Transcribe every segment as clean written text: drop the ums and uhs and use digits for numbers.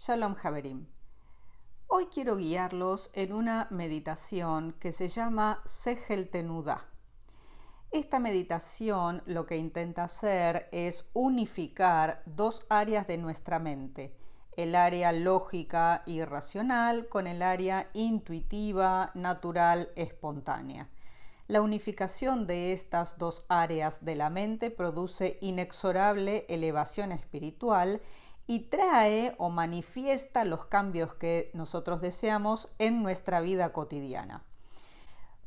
Shalom Haverim. Hoy quiero guiarlos en una meditación que se llama Sehel Tenudá. Esta meditación lo que intenta hacer es unificar dos áreas de nuestra mente, el área lógica y racional con el área intuitiva, natural, espontánea. La unificación de estas dos áreas de la mente produce inexorable elevación espiritual y trae o manifiesta los cambios que nosotros deseamos en nuestra vida cotidiana.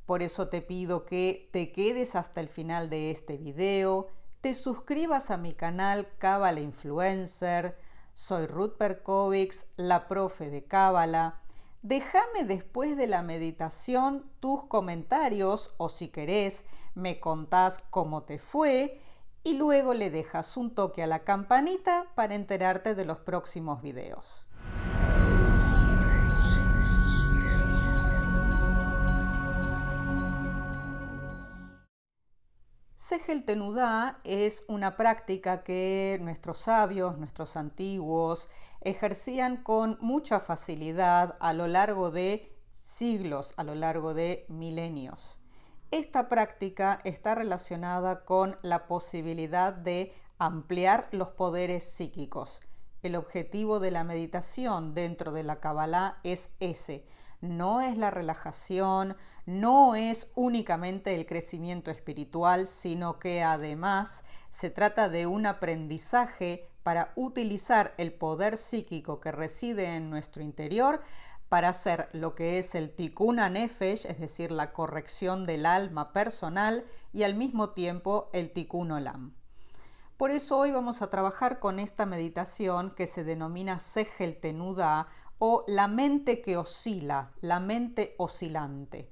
Por eso te pido que te quedes hasta el final de este video, te suscribas a mi canal Cábala Influencer. Soy Ruth Perkovics, la profe de Cábala. Déjame después de la meditación tus comentarios o si querés me contás cómo te fue y luego le dejas un toque a la campanita para enterarte de los próximos videos. Sehel Tenudá es una práctica que nuestros sabios, nuestros antiguos, ejercían con mucha facilidad a lo largo de siglos, a lo largo de milenios. Esta práctica está relacionada con la posibilidad de ampliar los poderes psíquicos. El objetivo de la meditación dentro de la Kabbalah es ese. No es la relajación, no es únicamente el crecimiento espiritual, sino que además se trata de un aprendizaje para utilizar el poder psíquico que reside en nuestro interior para hacer lo que es el tikkun hanefesh, es decir, la corrección del alma personal, y al mismo tiempo el tikkun olam. Por eso hoy vamos a trabajar con esta meditación que se denomina Sehel Tenudá o la mente que oscila, la mente oscilante.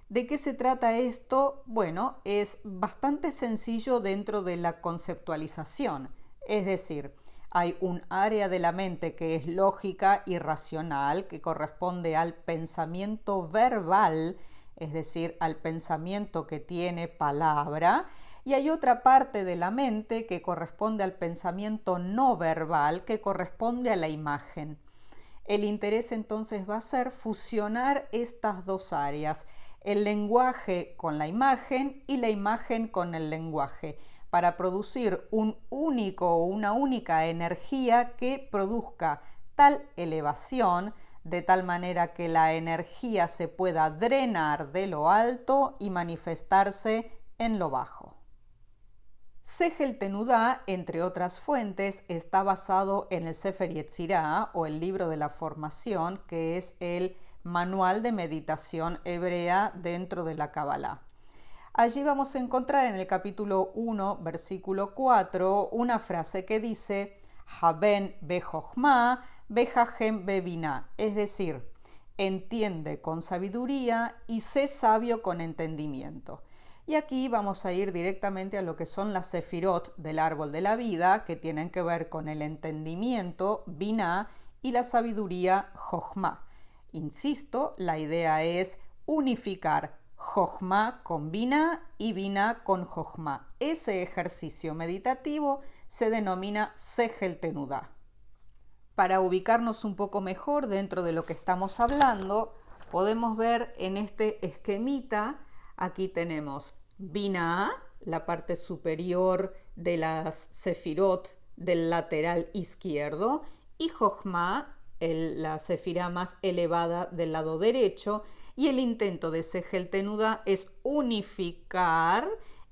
¿De qué se trata esto? Bueno, es bastante sencillo dentro de la conceptualización, es decir, hay un área de la mente que es lógica y racional, que corresponde al pensamiento verbal, es decir, al pensamiento que tiene palabra, y hay otra parte de la mente que corresponde al pensamiento no verbal, que corresponde a la imagen. El interés entonces va a ser fusionar estas dos áreas, el lenguaje con la imagen y la imagen con el lenguaje, para producir un único o una única energía que produzca tal elevación, de tal manera que la energía se pueda drenar de lo alto y manifestarse en lo bajo. Sehel Tenudá, entre otras fuentes, está basado en el Sefer Yetzirah o el libro de la formación, que es el manual de meditación hebrea dentro de la Kabbalah. Allí vamos a encontrar en el capítulo 1, versículo 4, una frase que dice Haben bejochma, bejahem bebina, es decir, entiende con sabiduría y sé sabio con entendimiento. Y aquí vamos a ir directamente a lo que son las sefirot del árbol de la vida, que tienen que ver con el entendimiento, biná, y la sabiduría, jochma. Insisto, la idea es unificar jochma con biná y biná con jochma. Ese ejercicio meditativo se denomina Sehel Tenudá. Para ubicarnos un poco mejor dentro de lo que estamos hablando, podemos ver en este esquemita. Aquí tenemos Binah, la parte superior de las sefirot del lateral izquierdo, y Jochma, la sefirá más elevada del lado derecho, y el intento de Sehel Tenudá es unificar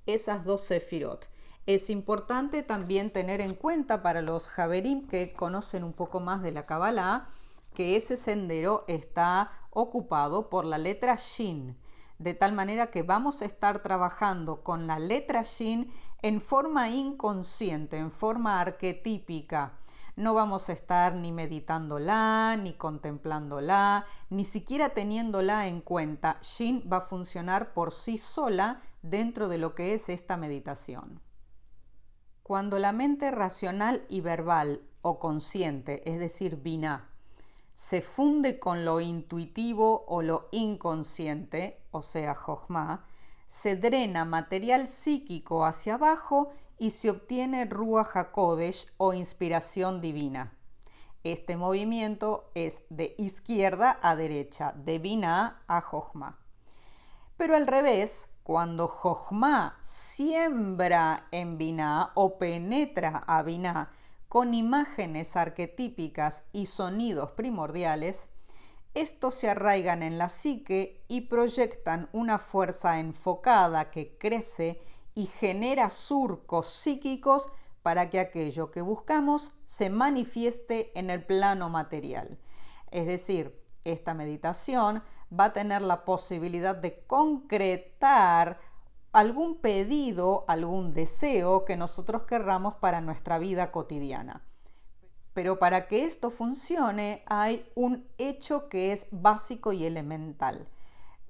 esas dos sefirot. Es importante también tener en cuenta para los Haverim que conocen un poco más de la Kabbalah que ese sendero está ocupado por la letra Shin, de tal manera que vamos a estar trabajando con la letra Shin en forma inconsciente, en forma arquetípica. No vamos a estar ni meditándola, ni contemplándola, ni siquiera teniéndola en cuenta. Shin va a funcionar por sí sola dentro de lo que es esta meditación. Cuando la mente racional y verbal o consciente, es decir, biná, se funde con lo intuitivo o lo inconsciente, o sea, jochma, se drena material psíquico hacia abajo y se obtiene Ruach HaKodesh o inspiración divina. Este movimiento es de izquierda a derecha, de Binah a Jochma. Pero al revés, cuando Jochma siembra en Binah o penetra a Binah con imágenes arquetípicas y sonidos primordiales, estos se arraigan en la psique y proyectan una fuerza enfocada que crece y genera surcos psíquicos para que aquello que buscamos se manifieste en el plano material. Es decir, esta meditación va a tener la posibilidad de concretar algún pedido, algún deseo que nosotros querramos para nuestra vida cotidiana. Pero para que esto funcione hay un hecho que es básico y elemental.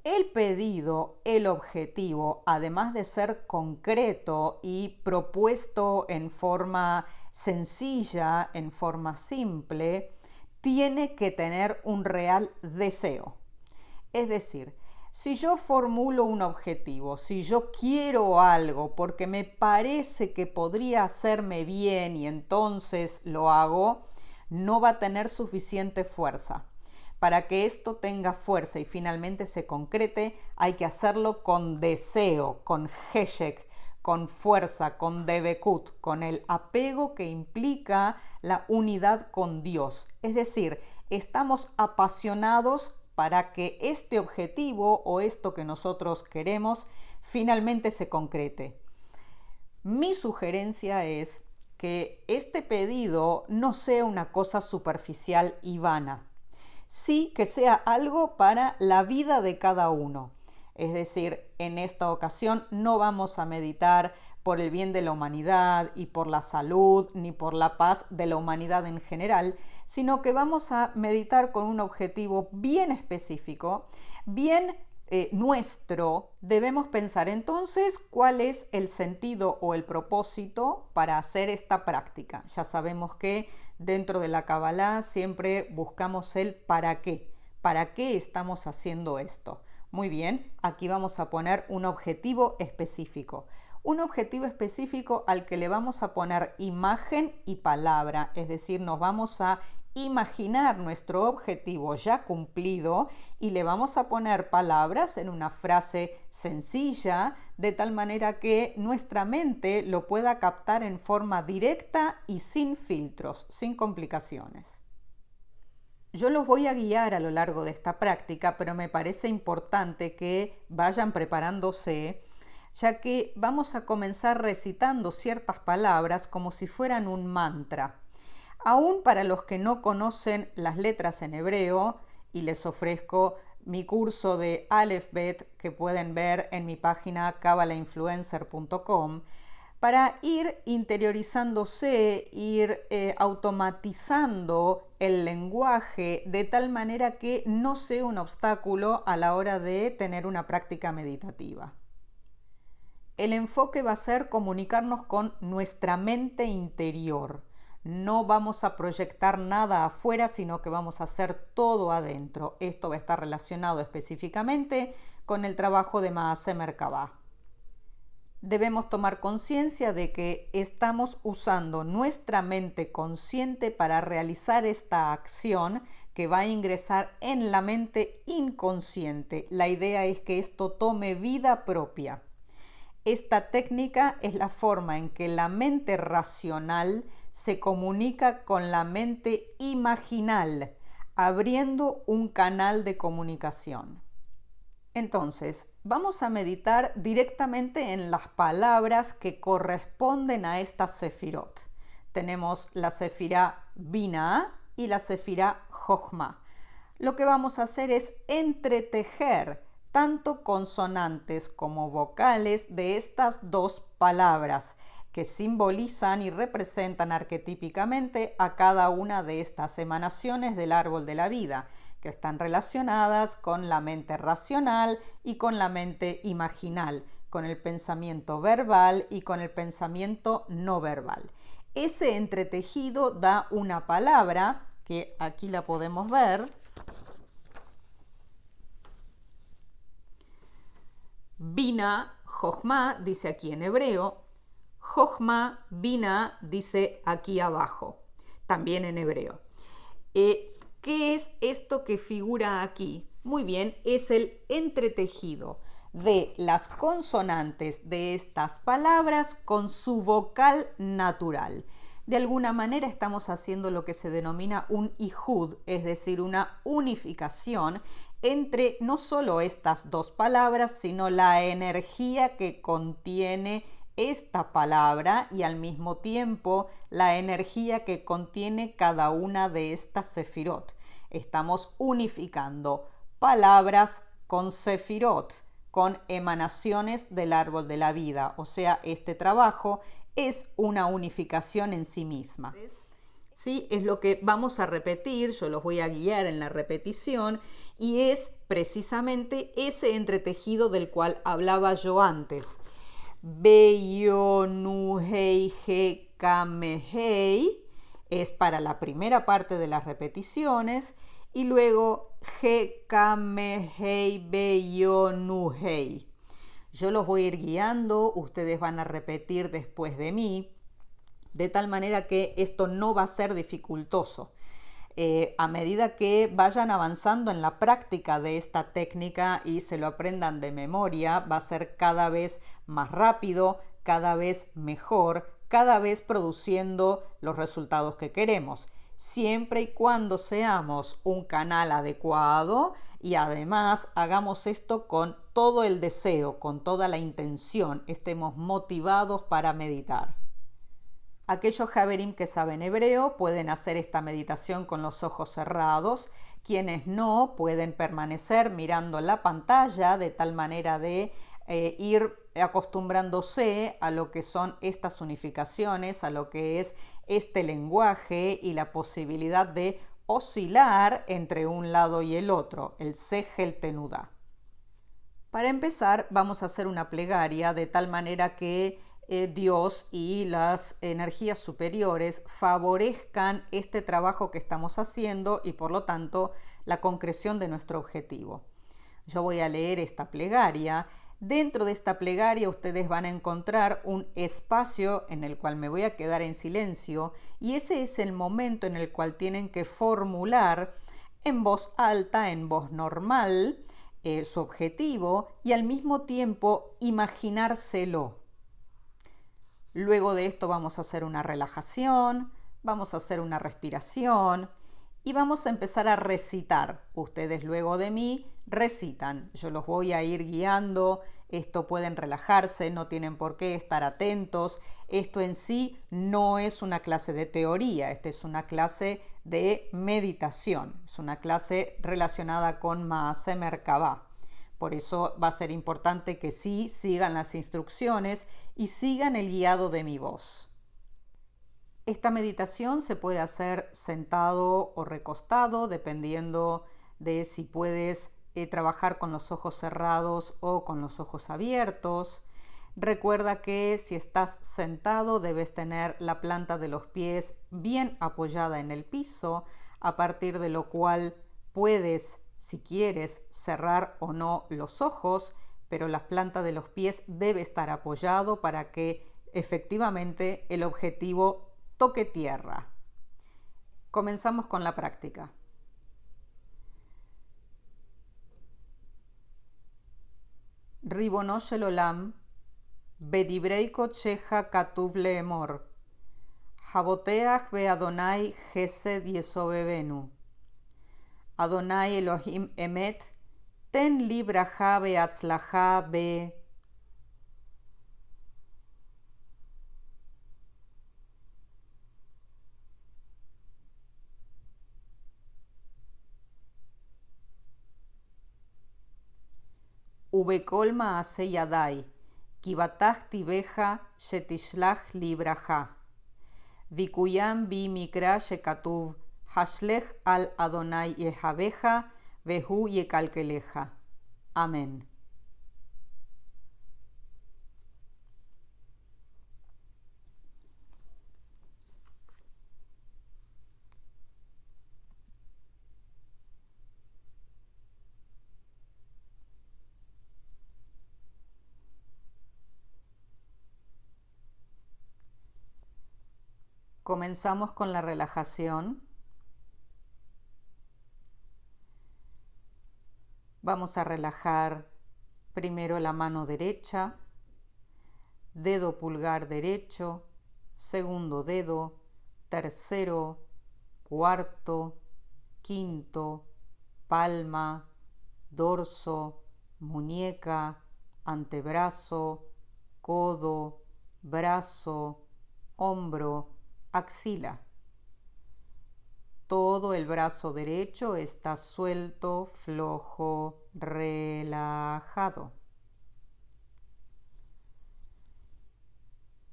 El pedido, el objetivo, además de ser concreto y propuesto en forma sencilla, en forma simple, tiene que tener un real deseo. Es decir, si yo formulo un objetivo, si yo quiero algo porque me parece que podría hacerme bien y entonces lo hago, no va a tener suficiente fuerza. Para que esto tenga fuerza y finalmente se concrete, hay que hacerlo con deseo, con heshek, con fuerza, con debekut, con el apego que implica la unidad con Dios. Es decir, estamos apasionados para que este objetivo o esto que nosotros queremos finalmente se concrete. Mi sugerencia es que este pedido no sea una cosa superficial y vana. Sí que sea algo para la vida de cada uno. Es decir, en esta ocasión no vamos a meditar por el bien de la humanidad y por la salud ni por la paz de la humanidad en general, sino que vamos a meditar con un objetivo bien específico, bien nuestro. Debemos pensar entonces cuál es el sentido o el propósito para hacer esta práctica. Ya sabemos que dentro de la Kabbalah siempre buscamos el para qué. ¿Para qué estamos haciendo esto? Muy bien, aquí vamos a poner un objetivo específico. Un objetivo específico al que le vamos a poner imagen y palabra, es decir, nos vamos a imaginar nuestro objetivo ya cumplido y le vamos a poner palabras en una frase sencilla, de tal manera que nuestra mente lo pueda captar en forma directa y sin filtros, sin complicaciones. Yo los voy a guiar a lo largo de esta práctica, pero me parece importante que vayan preparándose, ya que vamos a comenzar recitando ciertas palabras como si fueran un mantra. Aún para los que no conocen las letras en hebreo, y les ofrezco mi curso de Aleph Bet que pueden ver en mi página kabbalahinfluencer.com, para ir interiorizándose, ir automatizando el lenguaje de tal manera que no sea un obstáculo a la hora de tener una práctica meditativa. El enfoque va a ser comunicarnos con nuestra mente interior. No vamos a proyectar nada afuera, sino que vamos a hacer todo adentro. Esto va a estar relacionado específicamente con el trabajo de Maaseh Merkabah. Debemos tomar conciencia de que estamos usando nuestra mente consciente para realizar esta acción que va a ingresar en la mente inconsciente. La idea es que esto tome vida propia. Esta técnica es la forma en que la mente racional se comunica con la mente imaginal, abriendo un canal de comunicación. Entonces, vamos a meditar directamente en las palabras que corresponden a esta sefirot. Tenemos la sefirá Binah y la sefirá Jochma. Lo que vamos a hacer es entretejer tanto consonantes como vocales de estas dos palabras que simbolizan y representan arquetípicamente a cada una de estas emanaciones del árbol de la vida, que están relacionadas con la mente racional y con la mente imaginal, con el pensamiento verbal y con el pensamiento no verbal. Ese entretejido da una palabra que aquí la podemos ver. Binah, Jochma, dice aquí en hebreo. Jochma, Binah, dice aquí abajo, también en hebreo. ¿Qué es esto que figura aquí? Muy bien, es el entretejido de las consonantes de estas palabras con su vocal natural. De alguna manera estamos haciendo lo que se denomina un ijud, es decir, una unificación entre no solo estas dos palabras, sino la energía que contiene esta palabra y al mismo tiempo la energía que contiene cada una de estas sefirot. Estamos unificando palabras con sefirot, con emanaciones del árbol de la vida. O sea, este trabajo es una unificación en sí misma. ¿Sí? Es lo que vamos a repetir, yo los voy a guiar en la repetición y es precisamente ese entretejido del cual hablaba yo antes. Beyonuhei he kamehei es para la primera parte de las repeticiones y luego he kamehei beyonuhei. Yo los voy a ir guiando, ustedes van a repetir después de mí, de tal manera que esto no va a ser dificultoso. A medida que vayan avanzando en la práctica de esta técnica y se lo aprendan de memoria, va a ser cada vez más rápido, cada vez mejor, cada vez produciendo los resultados que queremos, siempre y cuando seamos un canal adecuado y además hagamos esto con todo el deseo, con toda la intención, estemos motivados para meditar. Aquellos Haverim que saben hebreo pueden hacer esta meditación con los ojos cerrados. Quienes no pueden permanecer mirando la pantalla de tal manera de ir acostumbrándose a lo que son estas unificaciones, a lo que es este lenguaje y la posibilidad de oscilar entre un lado y el otro, el Sejel Tenudá. Para empezar, vamos a hacer una plegaria de tal manera que Dios y las energías superiores favorezcan este trabajo que estamos haciendo y por lo tanto la concreción de nuestro objetivo. Yo voy a leer esta plegaria. Dentro de esta plegaria ustedes van a encontrar un espacio en el cual me voy a quedar en silencio y ese es el momento en el cual tienen que formular en voz alta, en voz normal, su objetivo y al mismo tiempo imaginárselo. Luego de esto vamos a hacer una relajación, vamos a hacer una respiración y vamos a empezar a recitar. Ustedes luego de mí recitan. Yo los voy a ir guiando. Esto pueden relajarse, no tienen por qué estar atentos. Esto en sí no es una clase de teoría, esta es una clase de meditación. Es una clase relacionada con Maaseh Merkabah. Por eso va a ser importante que sí sigan las instrucciones y sigan el guiado de mi voz. Esta meditación se puede hacer sentado o recostado, dependiendo de si puedes trabajar con los ojos cerrados o con los ojos abiertos. Recuerda que si estás sentado debes tener la planta de los pies bien apoyada en el piso, a partir de lo cual puedes, si quieres, cerrar o no los ojos, pero la planta de los pies debe estar apoyado para que efectivamente el objetivo toque tierra. Comenzamos con la práctica. Ribono shel olam, bedibrei kodshecha katuv leemor, haboteach beAdonai chesed yesobebenu. Adonai Elohim Emet, ten li braja beatzlaja be. Ubekol maaseh yadai, ki batach tibeja shetishlach li braja. Vikuyam bi mikra shekatuv, Hashlech al Adonai Yehabeja, Behu Yekalkeleja. Amén. Comenzamos con la relajación. Vamos a relajar primero la mano derecha, dedo pulgar derecho, segundo dedo, tercero, cuarto, quinto, palma, dorso, muñeca, antebrazo, codo, brazo, hombro, axila. Todo el brazo derecho está suelto, flojo, relajado.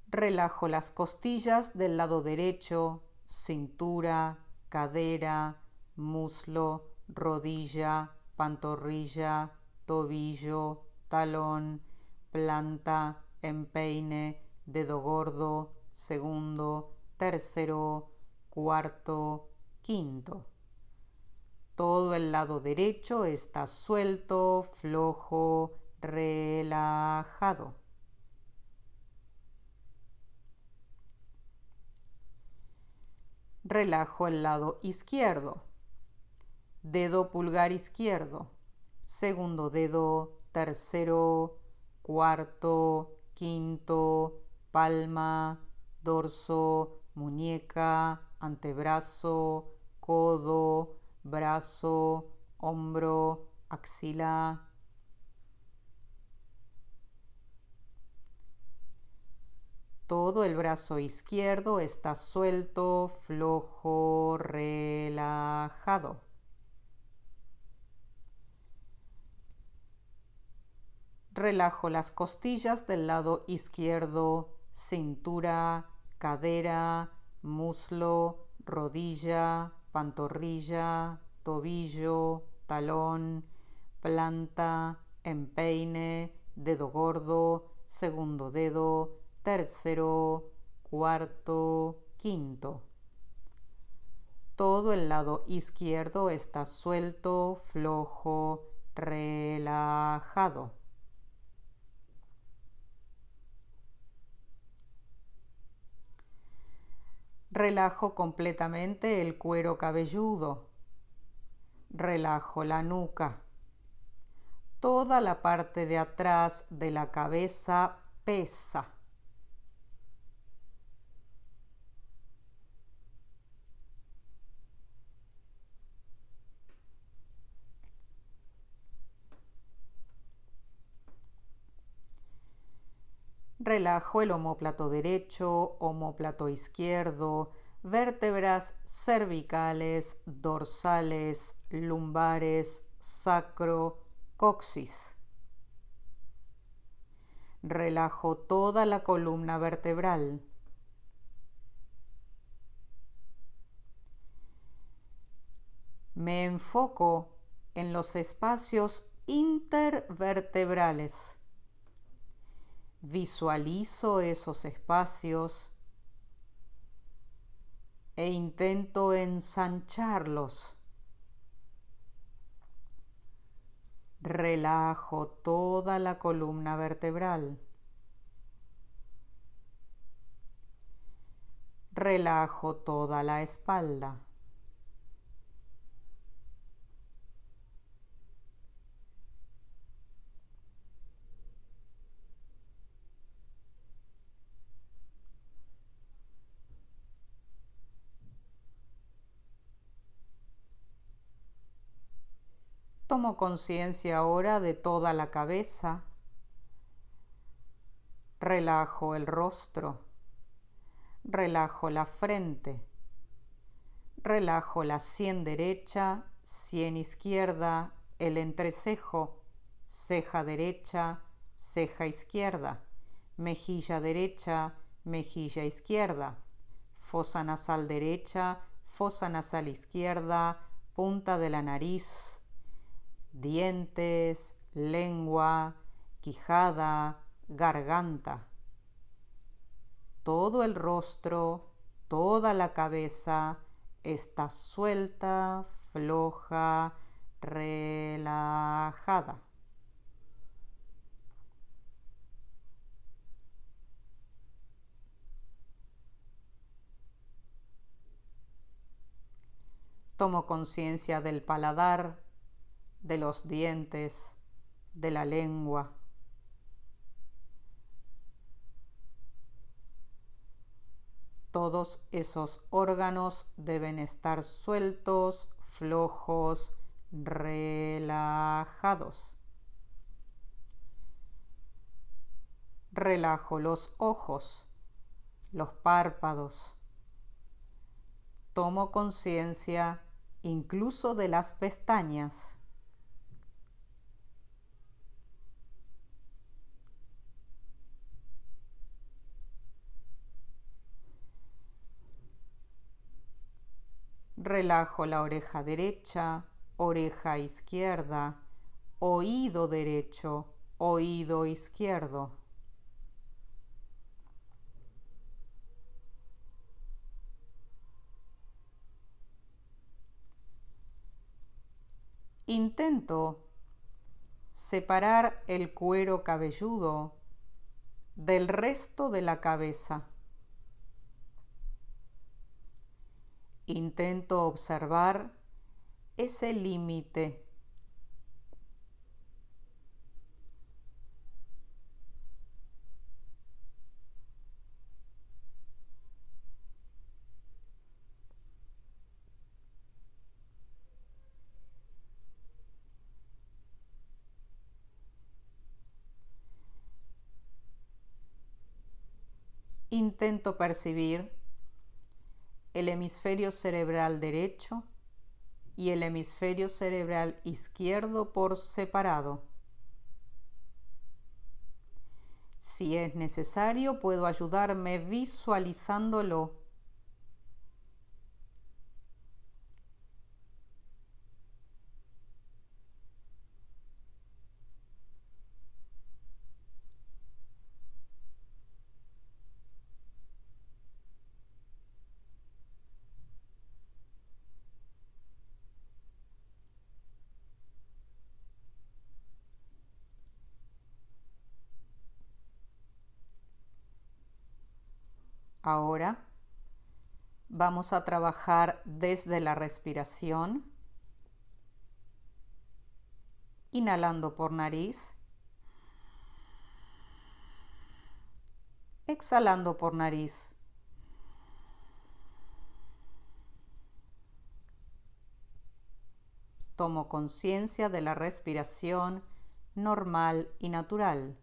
Relajo las costillas del lado derecho, cintura, cadera, muslo, rodilla, pantorrilla, tobillo, talón, planta, empeine, dedo gordo, segundo, tercero, cuarto, quinto. Todo el lado derecho está suelto, flojo, relajado. Relajo el lado izquierdo. Dedo pulgar izquierdo, segundo dedo, tercero, cuarto, quinto, palma, dorso, muñeca, antebrazo, codo, brazo, hombro, axila. Todo el brazo izquierdo está suelto, flojo, relajado. Relajo las costillas del lado izquierdo, cintura, cadera, muslo, rodilla, pantorrilla, tobillo, talón, planta, empeine, dedo gordo, segundo dedo, tercero, cuarto, quinto. Todo el lado izquierdo está suelto, flojo, relajado. Relajo completamente el cuero cabelludo. Relajo la nuca. Toda la parte de atrás de la cabeza pesa. Relajo el omóplato derecho, omóplato izquierdo, vértebras cervicales, dorsales, lumbares, sacro, coxis. Relajo toda la columna vertebral. Me enfoco en los espacios intervertebrales. Visualizo esos espacios e intento ensancharlos. Relajo toda la columna vertebral. Relajo toda la espalda. Tomo conciencia ahora de toda la cabeza. Relajo el rostro. Relajo la frente. Relajo la sien derecha, sien izquierda, el entrecejo, ceja derecha, ceja izquierda, mejilla derecha, mejilla izquierda, fosa nasal derecha, fosa nasal izquierda, punta de la nariz, dientes, lengua, quijada, garganta. Todo el rostro, toda la cabeza está suelta, floja, relajada. Tomo conciencia del paladar, de los dientes, de la lengua. Todos esos órganos deben estar sueltos, flojos, relajados. Relajo los ojos, los párpados. Tomo conciencia incluso de las pestañas. Relajo la oreja derecha, oreja izquierda, oído derecho, oído izquierdo. Intento separar el cuero cabelludo del resto de la cabeza. Intento observar ese límite. Intento percibir el hemisferio cerebral derecho y el hemisferio cerebral izquierdo por separado. Si es necesario, puedo ayudarme visualizándolo. Ahora vamos a trabajar desde la respiración, inhalando por nariz, exhalando por nariz. Tomo conciencia de la respiración normal y natural.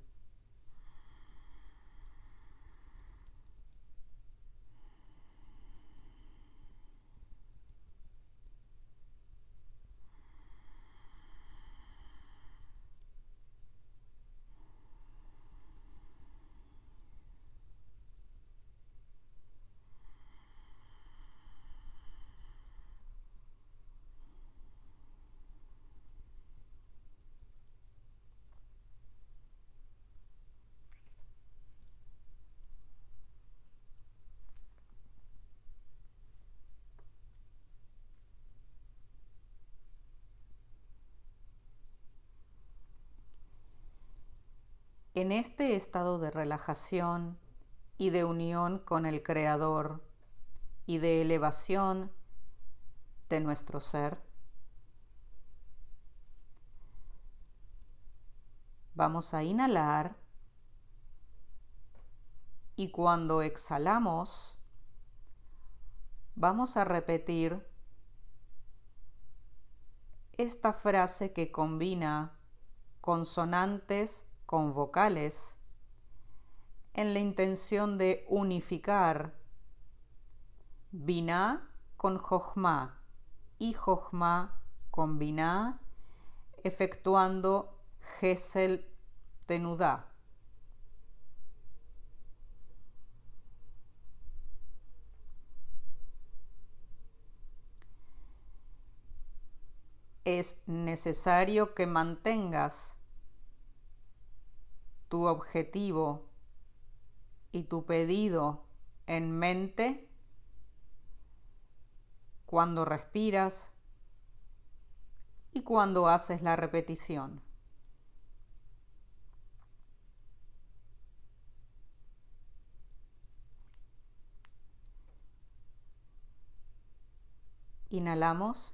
En este estado de relajación y de unión con el Creador y de elevación de nuestro ser, vamos a inhalar y cuando exhalamos, vamos a repetir esta frase que combina consonantes con vocales en la intención de unificar Binah con Jochma y Jochma con Binah, efectuando Gesel Tenudá. Es necesario que mantengas tu objetivo y tu pedido en mente cuando respiras y cuando haces la repetición. Inhalamos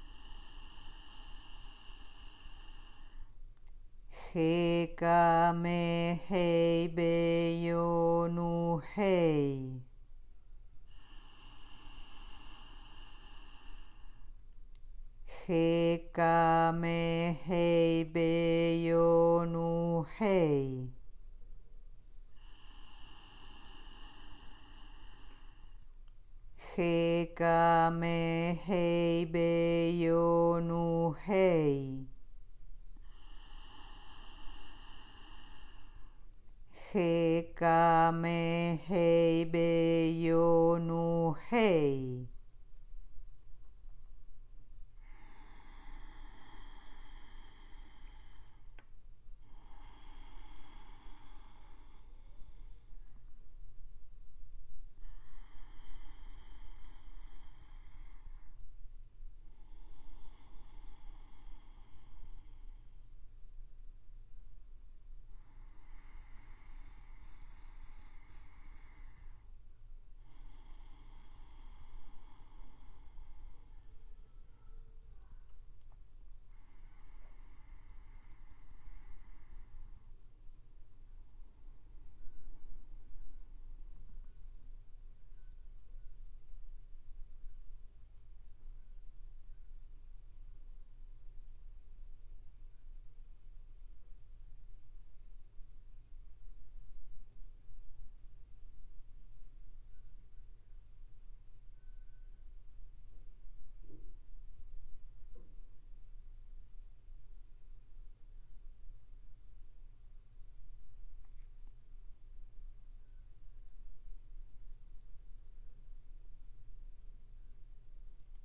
He kame hei beyo nu hei. He kame hei beyo nu hei. He kame hei beyo nu hei. He kame hei beyo nu hei.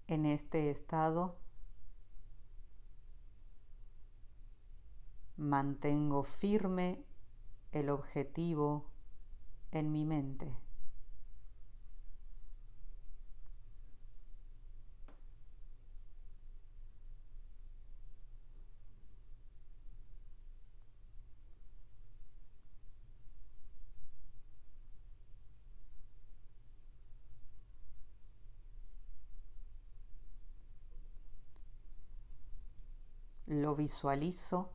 En este estado mantengo firme el objetivo en mi mente. Lo visualizo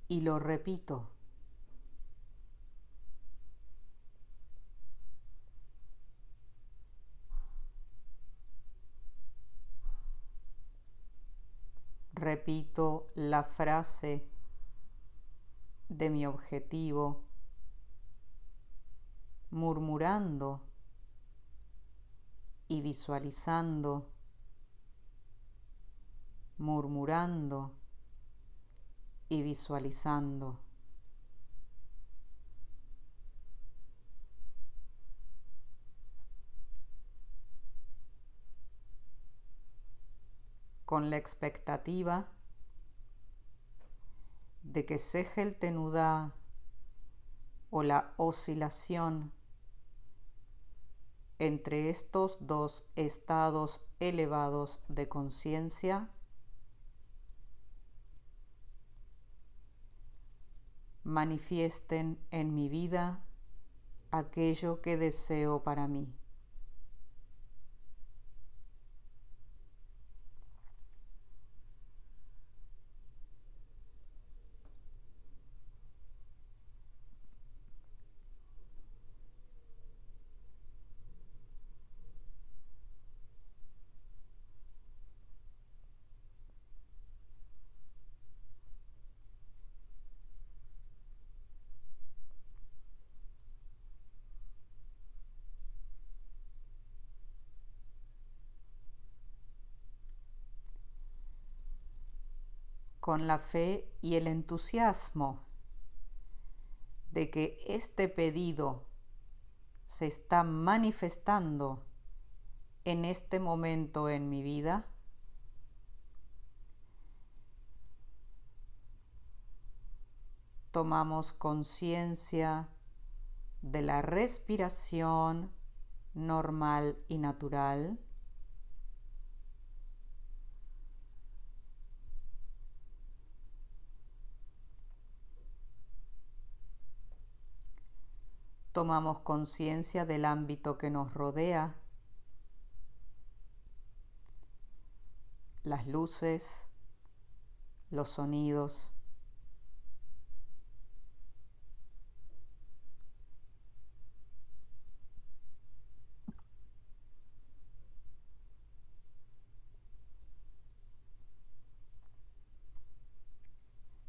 y lo repito. Repito la frase de mi objetivo, murmurando y visualizando, murmurando y visualizando. Con la expectativa de que Sehel Tenudá o la oscilación entre estos dos estados elevados de conciencia manifiesten en mi vida aquello que deseo para mí. Con la fe y el entusiasmo de que este pedido se está manifestando en este momento en mi vida, tomamos conciencia de la respiración normal y natural. Tomamos conciencia del ámbito que nos rodea, las luces, los sonidos.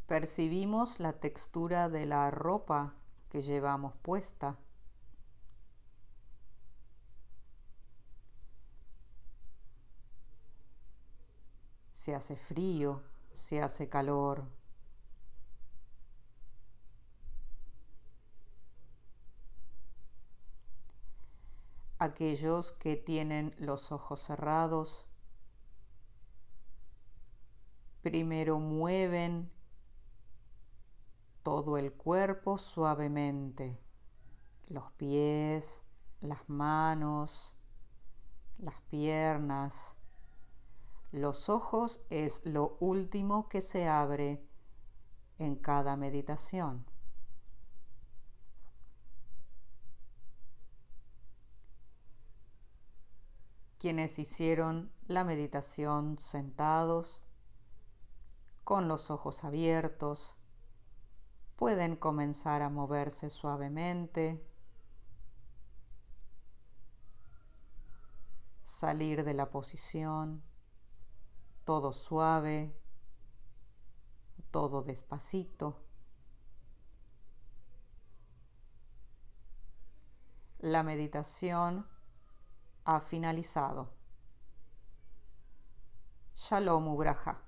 Percibimos la textura de la ropa que llevamos puesta. Si hace frío, si hace calor. Aquellos que tienen los ojos cerrados, primero mueven todo el cuerpo suavemente, los pies, las manos, las piernas. Los ojos es lo último que se abre en cada meditación. Quienes hicieron la meditación sentados, con los ojos abiertos, pueden comenzar a moverse suavemente, salir de la posición, todo suave, todo despacito. La meditación ha finalizado. Shalom Ubraja.